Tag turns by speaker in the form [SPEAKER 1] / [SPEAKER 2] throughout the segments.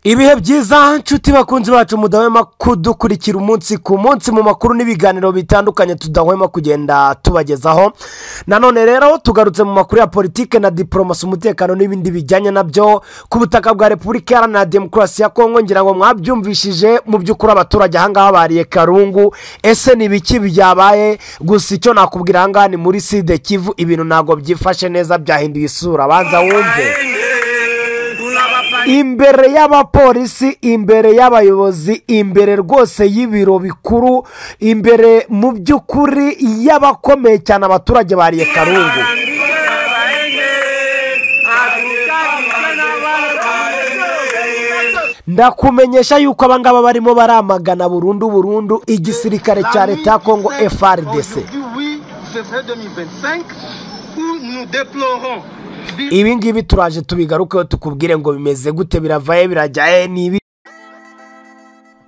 [SPEAKER 1] Ibihe byiza nshuti bakunzi bacu mudahwema kudukurikira umunsi ku munsi mu makuru n'ibiganiro bitandukanye tudahwema kugenda tubagezaho. Nanone rero tugarutse mu makuru ya politike na diplomasi, umutekano n'ibindi bijyanye nabyo ku butaka bwa Repubulika Iharanira Demokarasi ya Kongo. Ngira ngo mwabyumvishije mu by'ukuri abaturage ahangaha bariye Karungu. Ese ni biki byabaye? Gusa icyo nakubwira ahangaha ni muri Sud Kivu ibintu ntago byifashe neza, byahinduye isura. Banza wumve. Imbere y'abapolisi, imbere y'abayobozi, imbere rwose y'ibiro bikuru, imbere mu by'ukuri y'abakomeye cyane, abaturage bariye Karungu. Ndakumenyesha yuko abangaba barimo baramagana burundu igisirikare cya leta ya Kongo FARDC. Ibi ngibi turaje tubigarukeho tukubwire ngo bimeze gute, biravaye birajyaye nibi.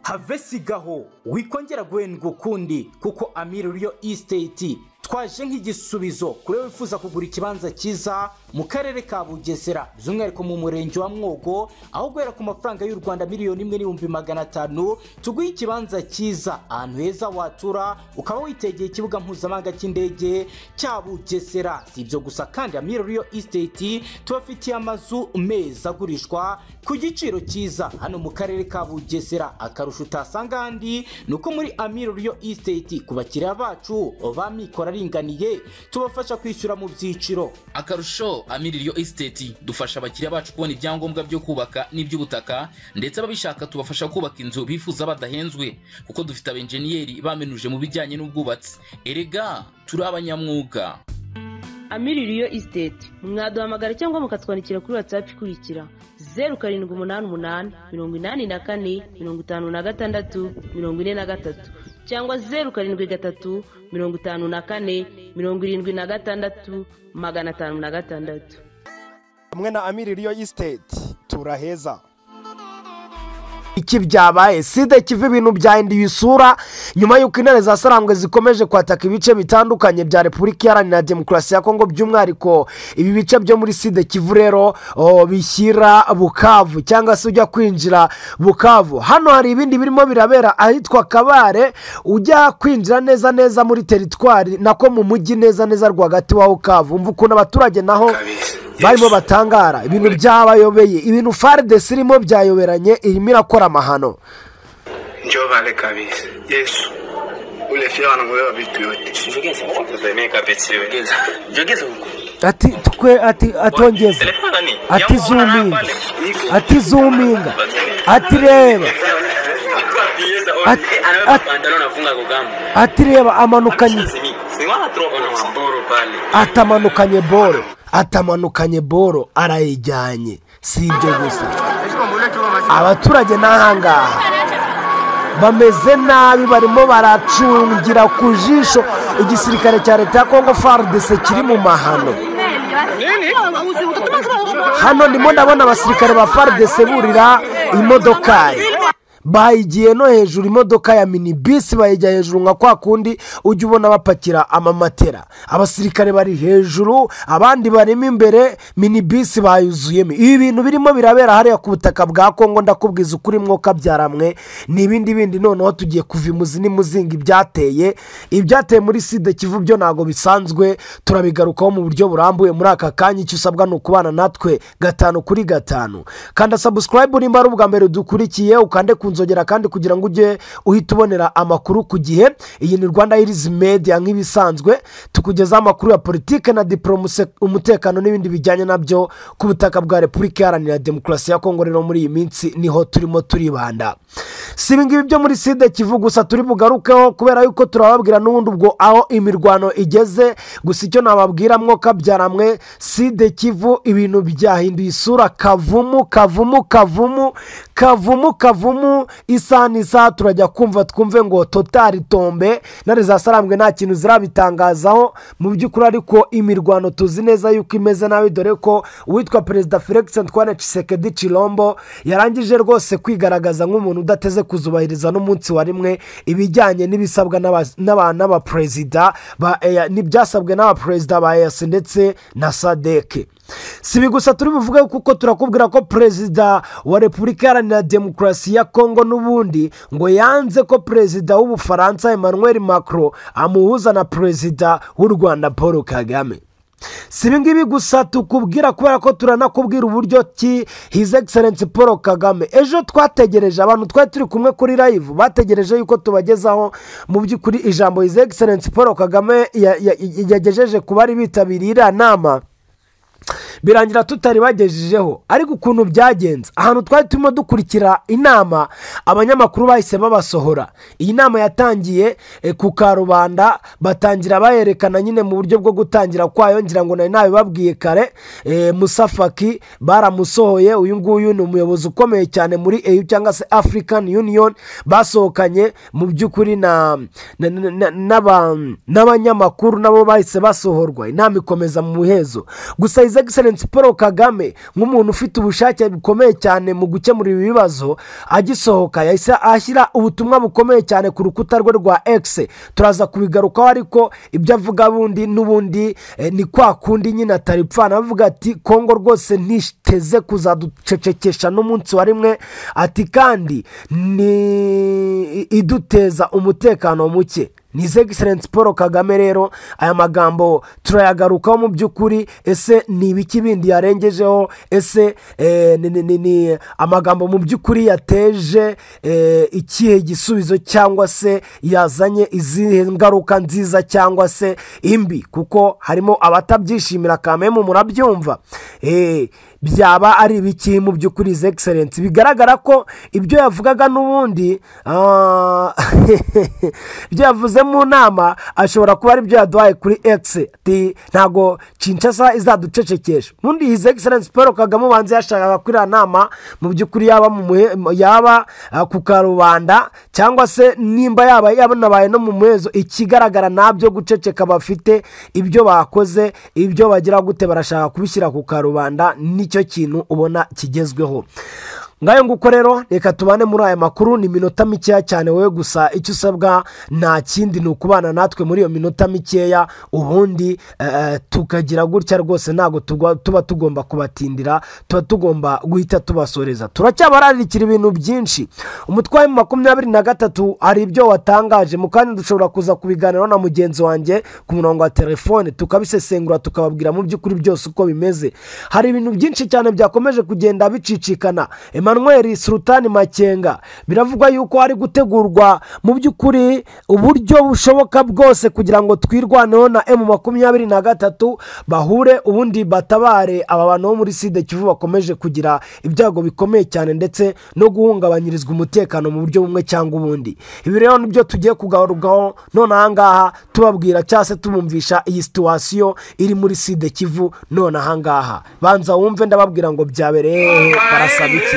[SPEAKER 2] Have sigaho wikongera guhendwa ukundi kuko Amiruriyo Estate twaje nk'igisubizo kuri wifuza kugura ikibanza cyiza mu karere ka Bugesera, by'umwihariko mu murenge wa Mwogo, aho guhera ku mafaranga y'u Rwanda miliyoni 1,500,000 tuguye ikibanza cyiza ahantu heza watura ukaba witegeye ikibuga mpuzamahanga cy'indege cya Bugesera. Si ibyo gusa kandi Amiruriyo Estate tubafitiye amazu meza agurishwa ku giciro cyiza hano mu karere ka Bugesera. Akarusho utasanga handi nuko muri Amiruriyo Estate ku bakiriya bacu bamikora ringaniye tubafasha kwishyura mu byiciro.
[SPEAKER 3] Akarusho Amiruriyo Estate dufasha abakiriya bacu kubona ibyangombwa byo kubaka n'iby'ubutaka, ndetse ababishaka tubafasha kubaka inzu bifuza badahenzwe kuko dufite abenjeniyeri bamenuje mu bijyanye n'ubwubatsi. Erega turi abanyamwuga.
[SPEAKER 4] Amiruriyo Estate mwaduhamagara cyangwa mukatwandikira kuri WhatsApp ikurikira 0788 84 56 43 cyangwa 0753 54 76 506.
[SPEAKER 1] Hamwe na Amiruriyo Estate turaheza. Iki byabaye Sud Kivu ibintu byahinduye isura nyuma y'uko intare za Sarambwe zikomeje kwataka ibice bitandukanye bya Repubulika Iharanira Demokarasi ya Kongo, by'umwihariko ibi bice byo muri Sud Kivu rero bishyira Bukavu cyangwa se ujya kwinjira Bukavu. Hano hari ibindi birimo birabera ahitwa Kabare, ujya kwinjira neza muri teritwari nako mu mujyi neza rwagati wa Bukavu. Umva ukuntu abaturage naho barimo batangara, ibintu byabayobeye, ibintu FARDC irimo byayoberanye, irimo irakora amahano.
[SPEAKER 5] Njoo vale kabisa. Yesu. Ule fia wanangolewa vitu yote. Jogeza. Tutemeka petse jogeza. Jogeza huko. Atongeza. Ati zoominga. Ati reba. Ati reba amanukanye. Atamanukanye boro arayijyanye. Si ibyo gusa, abaturage n'ahangaha bameze nabi, barimo baracungira ku jisho igisirikare cya leta ya Kongo FARDC kiri mu mahano. Hano ndimo ndabona abasirikare ba FARDC burira imodoka, bayigiye no hejuru, imodoka ya minibus bayijya hejuru nka kwa kundi ujya ubona bapakira amamatera. Abasirikare bari hejuru, abandi barimo imbere, minibus bayuzuyemo. Ibi bintu birimo birabera hariya ku butaka bwa Kongo, ndakubwiza ukuri mwoka byaramwe. N'ibindi noneho tugiye kuva imuzi n'imuzinga ibyateye muri Sud Kivu byo nago bisanzwe, turabigarukaho mu buryo burambuye muri aka kanya. Icyo usabwa ni ukubana natwe 5/5. Kanda subscribe nimba ari ubwa mbere dukurikiye, ukande nzogera kandi kugira ngo ujye uhita ubonera amakuru ku gihe. Iyi ni Rwanda Iriz Media nk'ibisanzwe, tukugeza amakuru ya politike na diplomasi, umutekano n'ibindi bijyanye nabyo ku butaka bwa Repubulika Iharanira Demokarasi ya Kongo. Rero muri iyi minsi niho turimo turibanda. Si ibingibi byo muri Sud Kivu gusa turi bugarukeho, kubera yuko turababwira n'ubundi ubwo aho imirwano igeze. Gusa icyo nababwira mwoka byaramwe, Sud Kivu ibintu byahinduye isura. Kavumu isa turajya twumve ngo Total Tombe nare za Sarambwe nta kintu zirabitangazaho mu by'ukuri, ariko imirwano tuzi neza yuko imeze nabi, dore ko uwitwa Perezida Felix Antoine Tshisekedi Chilombo yarangije rwose kwigaragaza nk'umuntu udateze kuzubahiriza n'umunsi wa rimwe ibijyanye n'ibisabwa n'abaperezida n'ibyasabwe n'abaperezida ba EAC ndetse na SADC.
[SPEAKER 1] si ibi gusa turi buvuge kuko turakubwira ko perezida wa repubulika iharanira demokarasi ya kongo n'ubundi ngo yanze ko perezida w'ubufaransa Emmanuel Macron amuhuza na perezida w'u Rwanda Paul Kagame. si ibi ngibi gusa tukubwira kubera ko turanakubwira uburyo ki His Excellency Paul Kagame ejo twategereje abantu twari turi kumwe kuri live bategereje yuko tubagezaho mu by'ukuri ijambo His Excellency Paul Kagame yagejeje ku bari bitabiriye iriya nama birangira tutari bagejejeho ariko ukuntu byagenze ahantu twari turimo dukurikira inama abanyamakuru bahise babasohora. Iyi nama yatangiye ku Karubanda batangira bayerekana nyine mu buryo bwo gutangira kwayo ngira ngo nari nabibabwiye kare. Musa Faki baramusohoye, uyu nguyu ni umuyobozi ukomeye cyane muri EU cyangwa se African Union, basohokanye mu by'ukuri n'abanyamakuru nabo bahise basohorwa. Inama ikomeza mu muhezo gusa His Excellency Paul Kagame nk'umuntu ufite ubushake bukomeye cyane mu gukemura ibi bibazo agisohoka yahise ashyira ubutumwa bukomeye cyane ku rukuta rwe rwa X. Turaza kubigarukaho ariko ibyo avuga bundi n'ubundi ni kwa kundi nyine atari pfana avuga ati Kongo rwose ntiteze kuzaducecekesha n'umunsi wa rimwe ati kandi ni iduteza umutekano muke. Ni His Excellency Paul Kagame rero aya magambo turayagarukaho mu by'ukuri ese ni ibiki bindi yarengejeho ese ni amagambo mu by'ukuri yateje ikihe gisubizo cyangwa se yazanye izihe ngaruka nziza cyangwa se imbi kuko harimo abatabyishimira kameme murabyumva. Byaba ari ibiki mu by'ukuri His Excellency bigaragara ko ibyo yavugaga n'ubundi ibyo yavuze mu nama ashobora kuba ari byo yaduhaye kuri X ntago Kinshasa izaducecekesha. Ubundi His Excellency Paul Kagame ubanza yashakaga kuri iriya nama mu by'ukuri yaba ku Karubanda cyangwa se nimba yabonabaye no mu muhezo. Ikigaragara nabyo guceceka bafite ibyo bakoze ibyo bagira gute barashaka kubishyira ku Karubanda nicyo kintu ubona kigezweho. Ngayo nguko rero reka tubane muri aya makuru ni minota mikeya cyane wowe gusa icyo usabwa nta kindi ni ukubana natwe muri iyo minota mikeya ubundi tukagira gutya rwose ntago tuba tugomba kubatindira tuba tugomba guhita tubasoreza. Turacyabararikira ibintu byinshi. Umutwe wa 23 hari ibyo watangaje mu kandi dushobora kuza kubiganiraho na mugenzi wanjye ku murongo wa telefone tukabisesengura tukababwira mu by'ukuri byose uko bimeze. Hari ibintu byinshi cyane byakomeje kugenda bicicikana. Emmanuel Sultan Makenga biravugwa yuko ari gutegurwa mu by'ukuri uburyo bushoboka bwose kugira ngo twirwaneho na M23 bahure ubundi batabare aba bantu bo muri Sud Kivu bakomeje kugira ibyago bikomeye cyane ndetse no guhungabanyirizwa umutekano mu buryo bumwe cyangwa ubundi. Ibi rero nibyo tugiye kugarukaho none ahangaha tubabwira cyase tumumvisha iyi situation iri muri Sud Kivu none ahangaha banza wumve ndababwira ngo byabereye barasaba iki.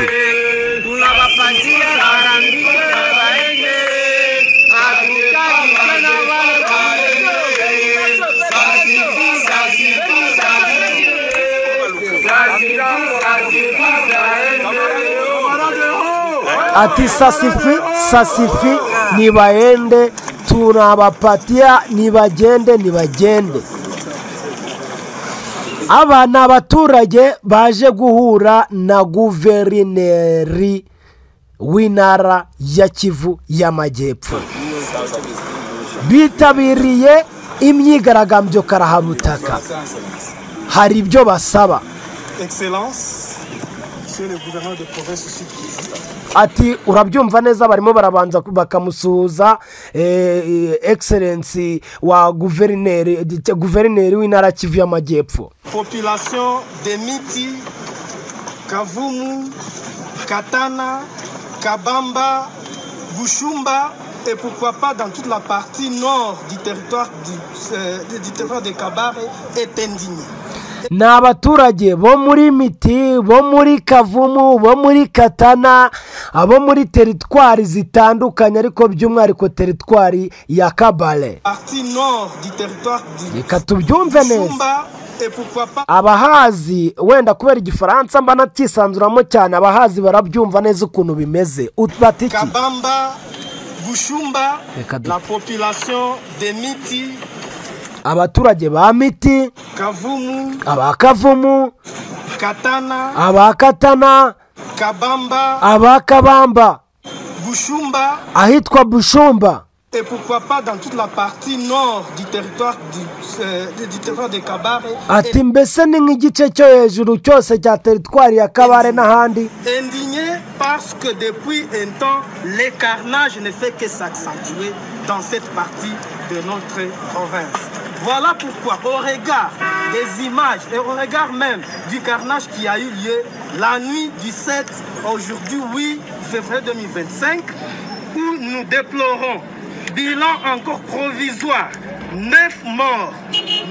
[SPEAKER 1] Ati sasifi nibaende tunabapatia nibagende. Aba ni abaturage baje guhura na guverineri w'intara ya Kivu y'Amajyepfo bitabiriye imyigaragambyo karahabutaka. Hari ibyo basaba. Ati urabyumva neza barimo barabanza bakamusuhuza Excellency wa guverineri w'intara Kivu y'Amajyepfo.
[SPEAKER 6] Population de Miti, Kavumu, Katana, Kabamba, Bushumba et pourquoi pas dans toute la partie nord du territoire de Kabare est indignée.
[SPEAKER 1] Ni abaturage bo muri Miti, bo muri Kavumu, bo muri Katana, abo muri teritwari zitandukanye ariko by'umwihariko teritwari ya Kabale. Reka tubyumve neza. Abahazi wenda kubera igifaransa mba natisanzuramo cyane abahazi barabyumva neza ukuntu bimeze. Utbatiki
[SPEAKER 6] Kabamba, Bushumba, la population de Miti,
[SPEAKER 5] abaturage ba Miti,
[SPEAKER 6] Kavumu,
[SPEAKER 5] abakavumu,
[SPEAKER 6] Katana,
[SPEAKER 5] abakatana,
[SPEAKER 6] Kabamba,
[SPEAKER 5] abakabamba,
[SPEAKER 6] Bushumba,
[SPEAKER 5] ahitwa Bushumba,
[SPEAKER 6] et pourquoi pas dans toute la partie nord du territoire de Kabare.
[SPEAKER 5] ati mbese ni nk'igice cyo hejuru cyose cya teritwari ya Kabare n'ahandi.
[SPEAKER 6] Indigné parce que depuis un temps, les carnages ne fait que s'accentuer dans cette partie de notre province. Voilà pourquoi, au regard des images et au regard même du carnage qui a eu lieu la nuit du 7, aujourd'hui 8 février 2025, où nous déplorons bilan encore provisoire, 9 morts,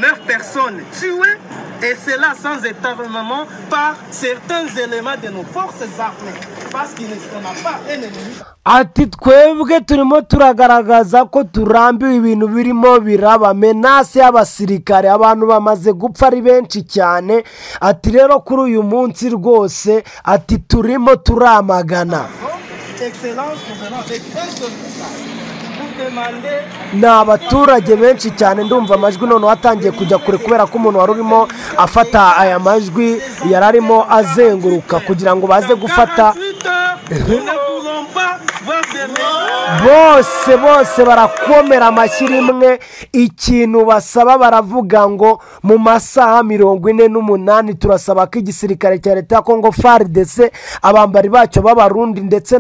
[SPEAKER 6] 9 personnes tuées, et cela sans état-armement par certains éléments de nos forces armées, parce qu'il n'a pas un ennemi.
[SPEAKER 5] Ati twebwe turimo turagaragaza ko turambiwe ibintu birimo biraba, menase y'abasirikare, abantu bamaze gupfa ari benshi cyane. Ati rero kuri uyu munsi rwose, ati turimo turamagana. Ni abaturage benshi cyane, ndumva amajwi none watangiye kujya kure kubera ko umuntu wari urimo afata aya majwi yari arimo azenguruka kugira ngo baze gufata. bose barakomera amashyi rimwe. Ikintu basaba baravuga ngo mu masaha 48 turasaba ko igisirikare cya leta ya Kongo FARDC, abambari bacyo b'abarundi ndetse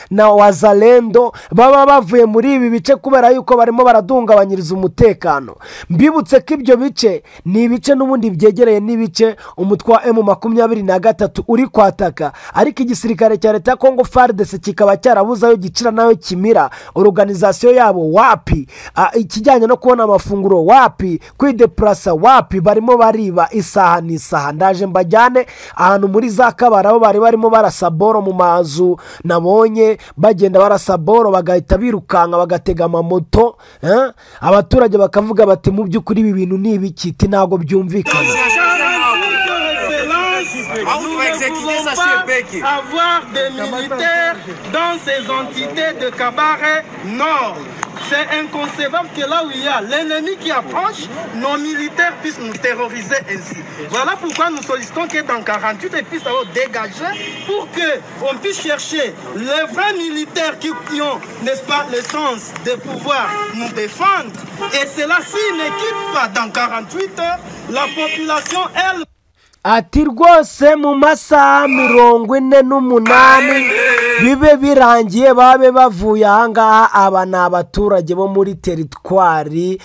[SPEAKER 5] na wazalendo baba bavuye muri ibi bice kubera yuko barimo baradungabanyiriza umutekano. Mbibutse ko ibyo bice ni ibice n'ubundi byegereye n'ibice umutwe wa M23 uri kwataka, ariko igisirikare cya leta ya Kongo FARDC kikaba cyarabuze ayo gicira nayo kimira. Organization yabo wapi, ikijyanye no kubona amafunguro wapi, kwideplasa wapi, barimo bariba isaha n'isaha. Ndaje mbajyane ahantu muri za Kabara aho bari barimo barasaboro mu mazu, nabonye bagenda barasaboro bagahita birukanka bagatega amamoto. Abaturage bakavuga bati mu by'ukuri ibi bintu ni ibiki, ntago byumvikana.
[SPEAKER 6] Nous ne pouvons pas avoir des militaires dans ces entités de Kabare Nord. C'est inconcevable que là où il y a l'ennemi qui approche, nos militaires puissent nous terroriser ainsi. Voilà pourquoi nous sollicitons que dans 48 ils puissent avoir dégagé pour qu'on puisse chercher les vrais militaires qui ont, n'est-ce pas, le sens de pouvoir nous défendre. Et cela, s'ils ne quittent pas dans 48 heures, la population, elle...
[SPEAKER 5] Ati rwose mu masaha 48 bibe birangiye babe bavuye ahangaha. Aba ni abaturage bo muri teritwari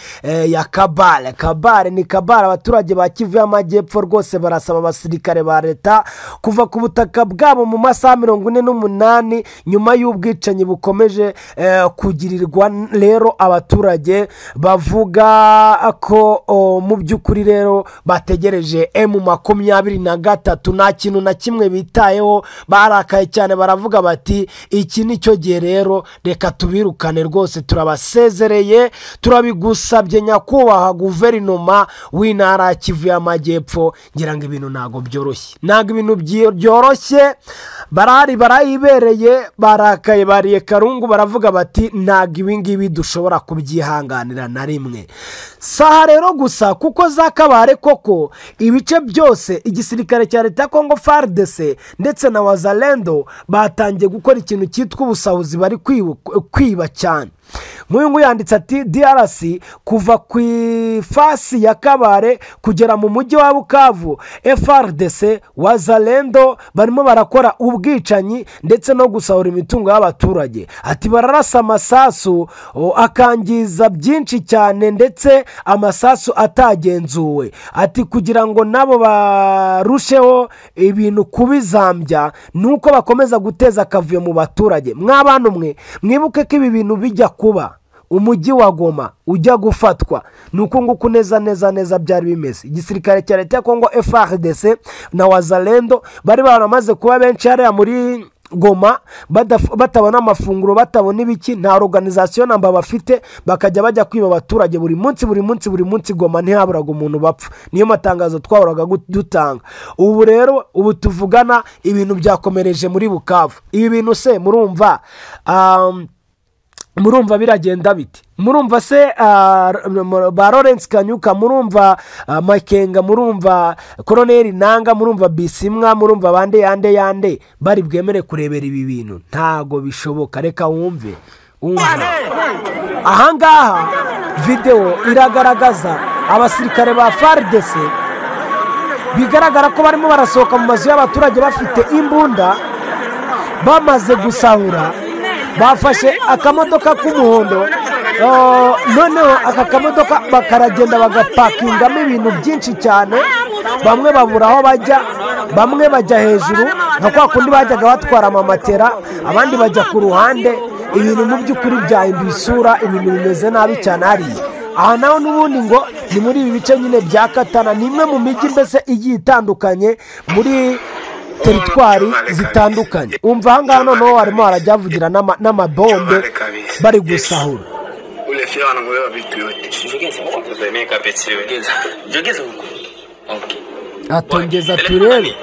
[SPEAKER 5] ya Kabare. Kabare ni Kabare, abaturage ba Kivu y'Amajyepfo rwose barasaba abasirikare ba leta kuva ku butaka bwabo mu masaha 48 nyuma y'ubwicanyi bukomeje kugirirwa. Rero abaturage bavuga ko mu by'ukuri rero bategereje M23 nta kintu na kimwe bitayeho, barakaye cyane. Baravuga bati iki nicyo gihe rero reka tubirukane rwose, turabasezereye, turabigusabye nyakubahwa guverinoma w'intara ya Kivu y'Amajyepfo. Ngira ngo ibintu ntago byoroshye, ntago ibintu byoroshye. barayibereye, barakaye, bariye karungu, baravuga bati ntago ibi ngibi dushobora kubyihanganira na rimwe. Saha rero gusa kuko za Kabare koko ibice byose igisirikare cya leta ya Kongo FARDC ndetse na wazalendo batangiye gukora ikintu cyitwa ubusahuzi, bari kwiba cyane. Muyungu yanditse ati DRC kuva ku ifasi ya Kabare kugera mu mujyi wa Bukavu, FARDC wazalendo barimo barakora ubwicanyi ndetse no gusahura imitungo y'abaturage. Ati bararasa amasasu akangiza byinshi cyane ndetse amasasu atagenzuwe. Ati kugira ngo nabo barusheho ibintu kubizambya nuko bakomeza guteza akavuyo mu baturage. Mw'abantu mwe mwibuke ko ibi bintu bijya kuba umujyi wa Goma ujya gufatwa, nuko nguko neza byari bimeze. Igisirikare cya leta ya Kongo FARDC na wazalendo bari baramaze kuba benshi hariya muri Goma, batabona amafunguro, batabona ibiki, nta organization namba bafite, bakajya bajya kwiba abaturage buri munsi. Goma ntihaburaga umuntu bapfa, niyo matangazo twahoraga dutanga. Ubu rero tuvugana ibintu byakomereje muri Bukavu. Ibi bintu se murumva
[SPEAKER 1] murumva biragenda bite? Murumva se ba Lawrence Kanyuka, murumva Makenga, murumva Colonel Nanga, murumva Bisimwa, murumva bande yande bari bwemere kurebera ibi bintu? Ntago bishoboka. Reka wumve. Ahangaha video iragaragaza abasirikare ba FARDC bigaragara ko barimo barasohoka mu mazu y'abaturage bafite imbunda, bamaze gusahura. Bafashe akamodoka k'umuhondo, noneho aka kamodoka bakaragenda bagapakingamo ibintu byinshi cyane. Bamwe babura aho bajya, bamwe bajya hejuru nka kwa kundi bajyaga batwara amamatera, abandi bajya ku ruhande. Ibintu mu by'ukuri byahinduye isura, ibintu bimeze nabi cyane hariya. Aha naho n'ubundi ngo ni muri ibi bice nyine bya Katana, ni imwe mu mijyi mbese igiye itandukanye muri teritwari zitandukanye. Umva ahangaha noneho harimo harajya havugira n'amabombe bari gusahura. Atongeza turebe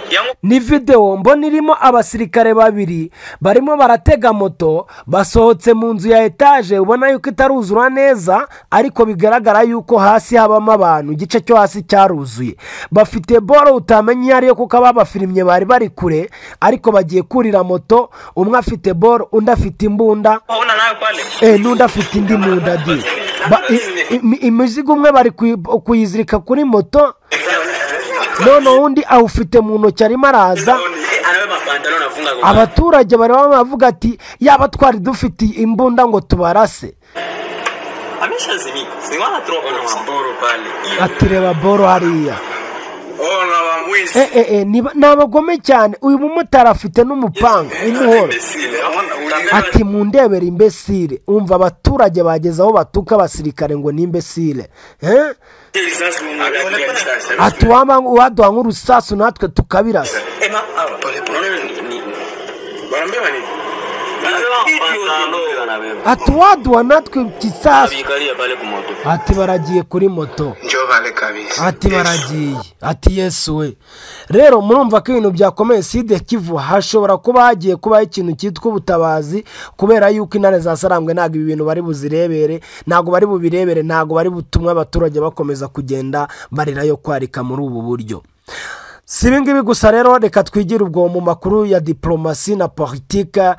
[SPEAKER 1] ni video mbona irimo abasirikare babiri barimo baratega moto, basohotse mu nzu ya etaje, ubona yuko itaruzura neza ariko bigaragara yuko hasi habamo abantu, igice cyo hasi cyaruzuye. Bafite boro utamenye ariyo kuko ababafirimye bari kure, ariko bagiye kurira moto, umwe afite boro, undi afite imbunda, n'undi afite indi mbunda. Imizigo umwe bari kuyizirika kuri moto, none undi awufite mu ntoki arimo araza. Abaturage bari bavuga ati yaba twari dufite imbunda ngo tubarase. Ati reba boro hariya. Ni abagome cyane. Uyu mumotari afite n'umupanga umuhoro. Ati mundebera imbesire. Umva abaturage bageze aho batuka abasirikare ngo ni imbesire. Ati waduha nk'urusasu natwe tukabirasa. Ati waduha natwe kisasu. Ati baragiye kuri moto. Ati baragiye. Ati Yesu we. Rero murumva ko ibintu byakomeye Sud Kivu hashobora kuba hagiye kubaho ikintu cyitwa ubutabazi, kubera yuko intare za Sarambwe ntabwo ibi bintu bari buzirebere, ntabwo bari bubirebere, ntabwo bari butumwe abaturage bakomeza kugenda barira yo kwarika muri ubu buryo. Si ibingibi gusa rero, reka twigire ubwo mu makuru ya diplomasi na politike.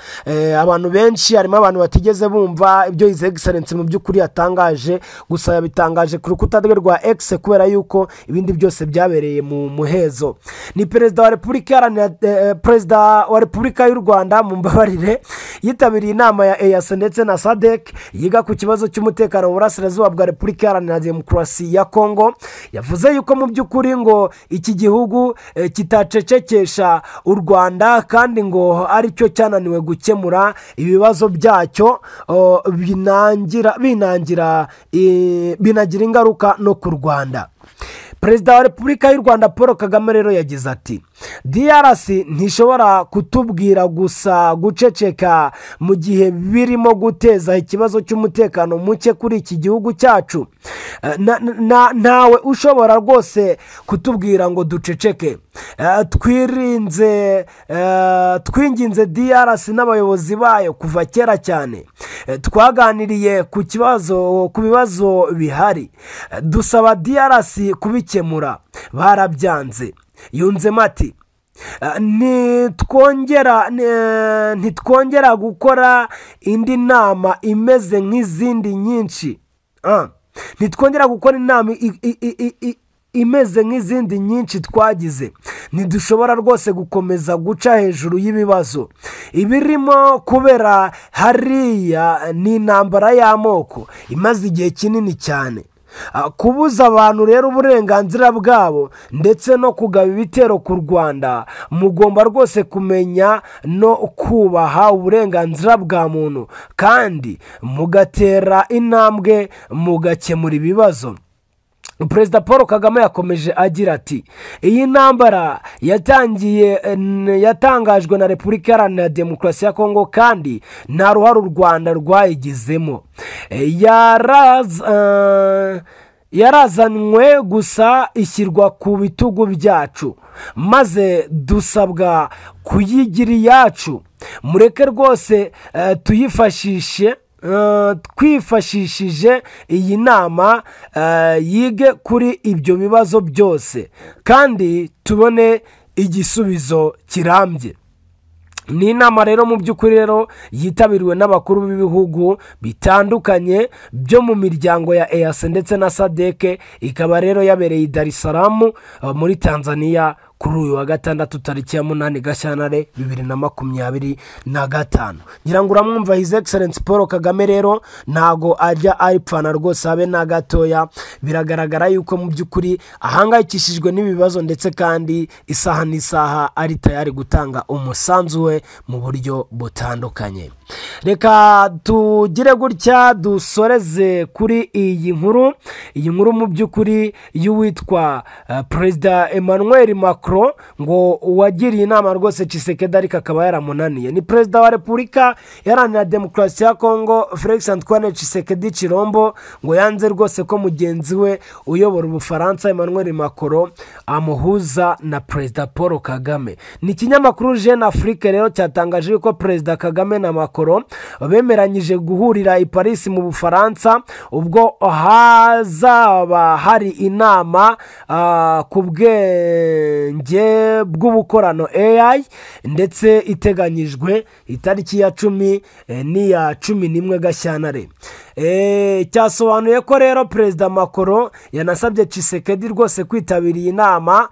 [SPEAKER 1] Abantu benshi, harimo abantu batigeze bumva ibyo His Excellency mu by'ukuri yatangaje, gusa yabitangaje ku rukuta rwe rwa X kubera yuko ibindi byose byabereye mu muhezo. Ni Perezida wa Repubulika y'u Rwanda mu mbabarire yitabiriye inama ya EAC ndetse na SADC yiga ku kibazo cy'umutekano mu burasirazuba bwa Repubulika Iharanira Demokarasi ya Kongo. Yavuze yuko mu by'ukuri ngo iki gihugu kitacecekesha u Rwanda, kandi ngo ari cyo cyananiwe gukemura ibibazo byacyo, binagira ingaruka no ku Rwanda. Perezida wa Repubulika y'u Rwanda Paul Kagame rero yagize ati DRC ntishobora kutubwira gusa guceceka mu gihe birimo guteza ikibazo cy'umutekano muke kuri iki gihugu cyacu. Ntawe ushobora rwose kutubwira ngo duceceke. Twinginze DRC n'abayobozi bayo kuva kera cyane. Twaganiriye ku bibazo bihari, dusaba DRC kubikemura, barabyanze. Yunzemo ati ntitwongera gukora indi nama imeze nk'izindi nyinshi. Ntitwongera gukora inama imeze nk'izindi nyinshi twagize. Ntidushobora rwose gukomeza guca hejuru y'ibibazo ibirimo kubera hariya. Ni intambara y'amoko imaze igihe kinini cyane. Kubuza abantu rero uburenganzira bwabo ndetse no kugaba ibitero ku Rwanda, mugomba rwose kumenya no kubaha uburenganzira bwa muntu, kandi mugatera intambwe mugakemura ibibazo. Perezida Paul Kagame yakomeje agira ati iyi ntambara yatangajwe na Repubulika Iharanira Demokarasi ya Kongo, kandi nta ruhare u Rwanda rwayigizemo. Yarazanywe gusa ishyirwa ku bitugu byacu, maze dusabwa kuyigira iyacu. Mureke rwose tuyifashishe twifashishije iyi nama yige kuri ibyo bibazo byose kandi tubone igisubizo kirambye. Ni inama rero mu by'ukuri rero yitabiriwe n'abakuru b'ibihugu bitandukanye byo mu miryango ya EAC ndetse na SADC, ikaba rero yabereye i Dar es Salaam muri Tanzania kuri uyu wa gatandatu tariki ya 8 Gashyantare 2025. ngira ngo uramwumva His Excellence Paul Kagame rero ntago ajya aripfana rwose habe na gatoya. Biragaragara yuko mu by'ukuri ahangayikishijwe n'ibibazo ndetse kandi isaha n'isaha ari tayari gutanga umusanzu we mu buryo butandukanye. Reka tugire gutya dusoreze kuri iyi nkuru mu by'ukuri y'uwitwa Perezida Emmanuel Macron ngo uwagiriye inama rwose Tshisekedi ariko akaba yaramunaniye. Ni Perezida wa Repubulika Iharanira Demokarasi ya Kongo Felix Antoine Tshisekedi Chilombo ngo yanze rwose ko mugenzi we uyobora Ubufaransa Emmanuel Macron amuhuza na Perezida Paul Kagame. Ni ikinyamakuru Jeune Afrique rero cyatangaje yuko Perezida Kagame na Macron bemeranyije guhurira i Paris mu Bufaransa ubwo hazaba hari inama ku bwenge bw'ubukorano AI ndetse iteganyijwe itariki ya 10 n'iya 11 Gashyantare. Cyasobanuye ko rero Perezida Macron yanasabye Tshisekedi rwose kwitabira inama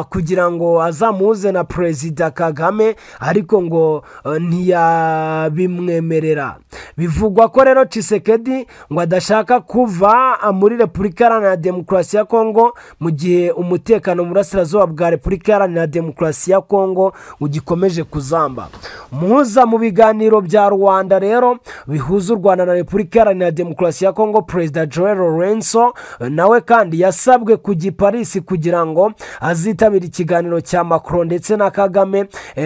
[SPEAKER 1] kugira ngo azamuze na Perezida Kagame ariko ngo ntiyabimwemerera. Bivugwa ko rero Tshisekedi ngo adashaka kuva muri Repubulika Iharanira Demokarasi ya Kongo mu gihe umutekano mu burasirazuba bwa Repubulika Iharanira Demokarasi ya Kongo ugikomeje kuzamba. Muhuza mu biganiro bya Rwanda rero bihuza u Rwanda na Repubulika Iharanira Demokarasi ya Kongo Perezida Joel Lorenzo nawe kandi yasabwe kujya Paris kugira ngo azitabira ikiganiro cya Macron ndetse na Kagame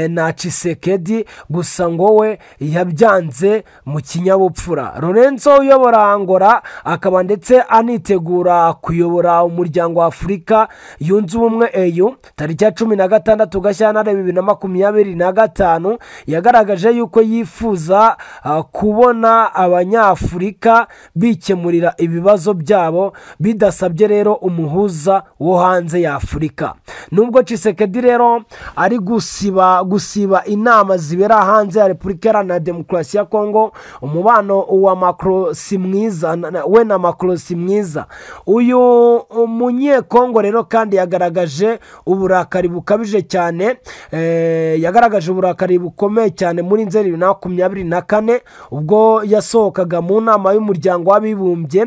[SPEAKER 1] na Tshisekedi, gusa ngo we yabyanze mu kinyabupfura. Lorenzo uyobora Angola akaba ndetse anitegura kuyobora umuryango wa Afurika yunze ubumwe EU tariki ya 16 Gashyantare 2025 yagaragaje yuko yifuza kubona Abanyafurika bikemurira ibibazo byabo bidasabye rero umuhuza wo hanze ya Afurika. Nubwo Tshisekedi rero ari gusiba inama zibera hanze ya Repubulika Iharanira Demokarasi ya Kongo, umubano wa Macron si mwiza, we na Macron si mwiza. Uyu munyekongo rero kandi yagaragaje uburakari bukabije cyane, yagaragaje uburakari bukomeye cyane muri Nzeri 2024 ubwo yasohokaga mu nama y'umuryango w'abibumbye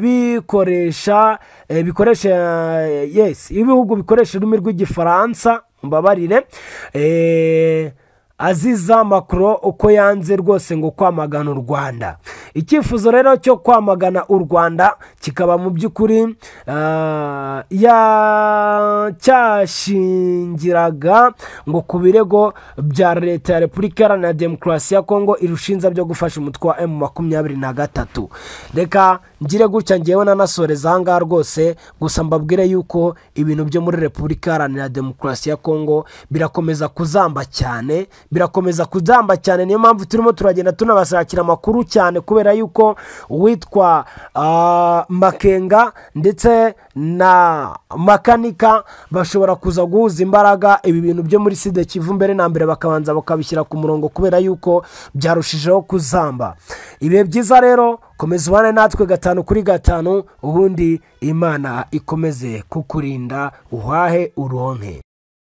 [SPEAKER 1] bikoresha ibihugu bikoresha ururimi rw'igifaransa mbabarire, aziza Macron uko yanze rwose ngo kwamagana u Rwanda. Icyifuzo rero cyo kwamagana u Rwanda kikaba mu by'ukuri cyashingiraga ngo ku birego bya leta ya Repubulika Iharanira Demokarasi ya Kongo irushinza byo gufasha umutwe wa M23. Reka ngire gutya ngewe nanasoreza ahangaha rwose, gusa mbabwire yuko ibintu byo muri Repubulika Iharanira Demokarasi ya Kongo birakomeza kuzamba cyane, niyo mpamvu turimo turagenda tunabashakira amakuru cyane, kubera yuko uwitwa Makenga ndetse na Makanika bashobora kuza guhuza imbaraga ibi bintu byo muri Sud Kivu mbere na mbere bakabanza bakabishyira ku murongo kubera yuko byarushijeho kuzamba. Ibihe byiza rero, komeza ubane natwe 5 kuri 5 ubundi Imana ikomeze kukurinda uhahe uronke.